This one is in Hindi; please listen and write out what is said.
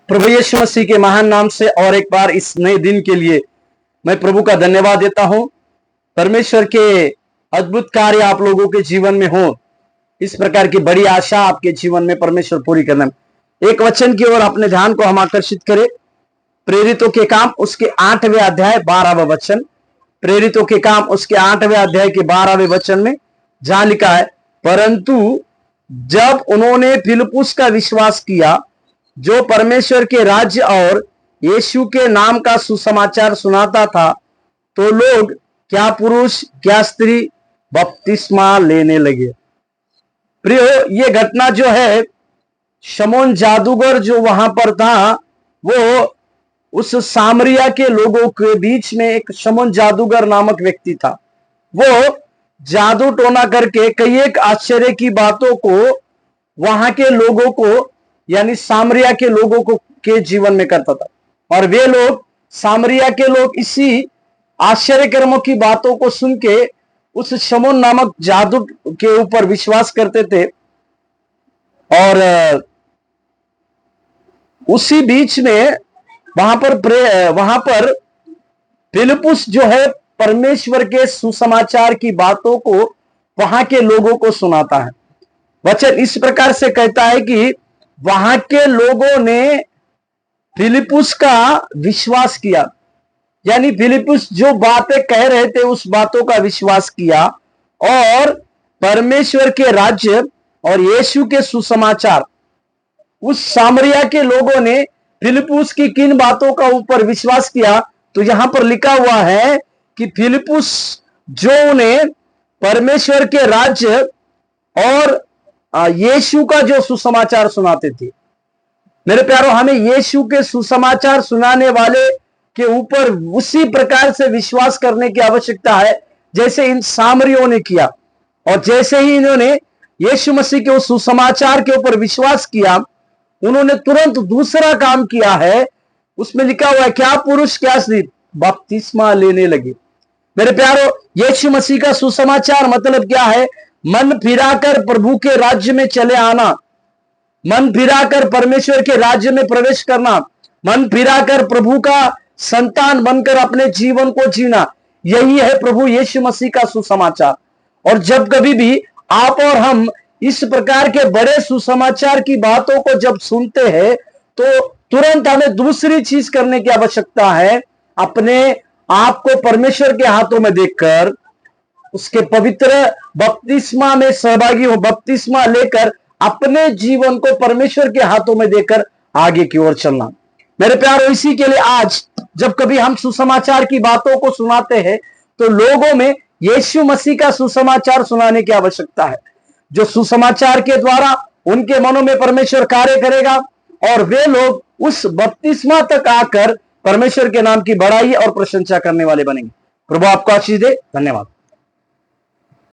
प्रभु यीशु मसीह के महान नाम से और एक बार इस नए दिन के लिए मैं प्रभु का धन्यवाद देता हूं। परमेश्वर के अद्भुत कार्य आप लोगों के जीवन में हो, इस प्रकार की बड़ी आशा आपके जीवन में परमेश्वर पूरी करना। एक वचन की ओर अपने ध्यान को हम आकर्षित करें। प्रेरितों के काम उसके 8वें अध्याय 12वां वचन। प्रेरितों के काम उसके 8वें अध्याय के 12वें वचन में जहां लिखा है, परंतु जब उन्होंने फिलिप्पुस का विश्वास किया जो परमेश्वर के राज्य और यीशु के नाम का सुसमाचार सुनाता था, तो लोग क्या पुरुष क्या स्त्री बपतिस्मा लेने लगे। प्रियो, ये घटना जो है, शमौन जादूगर जो वहां पर था, वो उस सामरिया के लोगों के बीच में एक शमौन जादूगर नामक व्यक्ति था। वो जादू टोना करके कई एक आश्चर्य की बातों को वहां के लोगों को यानी सामरिया के लोगों को के जीवन में करता था, और वे लोग सामरिया के लोग इसी आश्चर्य कर्मों की बातों को सुन के उस शमौन नामक जादू के ऊपर विश्वास करते थे। और उसी बीच में वहां पर फिलिप्पुस जो है परमेश्वर के सुसमाचार की बातों को वहां के लोगों को सुनाता है। वचन इस प्रकार से कहता है कि वहां के लोगों ने फिलिप्पुस का विश्वास किया, यानी फिलिप्पुस जो बातें कह रहे थे उस बातों का विश्वास किया, और परमेश्वर के राज्य और यीशु के सुसमाचार, उस सामरिया के लोगों ने फिलिप्पुस की किन बातों का ऊपर विश्वास किया। तो यहां पर लिखा हुआ है कि फिलिप्पुस जो उन्हें परमेश्वर के राज्य और यीशु का जो सुसमाचार सुनाते थे। मेरे प्यारों, हमें यीशु के सुसमाचार सुनाने वाले के ऊपर उसी प्रकार से विश्वास करने की आवश्यकता है जैसे इन सामरियों ने किया। और जैसे ही इन्होंने यीशु मसीह के उस सुसमाचार के ऊपर विश्वास किया, उन्होंने तुरंत दूसरा काम किया है। उसमें लिखा हुआ है, क्या पुरुष क्या स्त्री बपतिस्मा लेने लगे। मेरे प्यारों, यीशु मसीह का सुसमाचार मतलब क्या है? मन फिराकर प्रभु के राज्य में चले आना, मन फिराकर परमेश्वर के राज्य में प्रवेश करना, मन फिराकर प्रभु का संतान बनकर अपने जीवन को जीना, यही है प्रभु यीशु मसीह का सुसमाचार। और जब कभी भी आप और हम इस प्रकार के बड़े सुसमाचार की बातों को जब सुनते हैं, तो तुरंत हमें दूसरी चीज करने की आवश्यकता है। अपने आप को परमेश्वर के हाथों में देखकर उसके पवित्र बपतिस्मा में सहभागी हो, बपतिस्मा लेकर अपने जीवन को परमेश्वर के हाथों में देकर आगे की ओर चलना। मेरे प्यारों, इसी के लिए आज जब कभी हम सुसमाचार की बातों को सुनाते हैं, तो लोगों में यीशु मसीह का सुसमाचार सुनाने की आवश्यकता है, जो सुसमाचार के द्वारा उनके मनों में परमेश्वर कार्य करेगा और वे लोग उस बपतिस्मा तक आकर परमेश्वर के नाम की बड़ाई और प्रशंसा करने वाले बनेंगे। प्रभु आपको आशीष दे। धन्यवाद।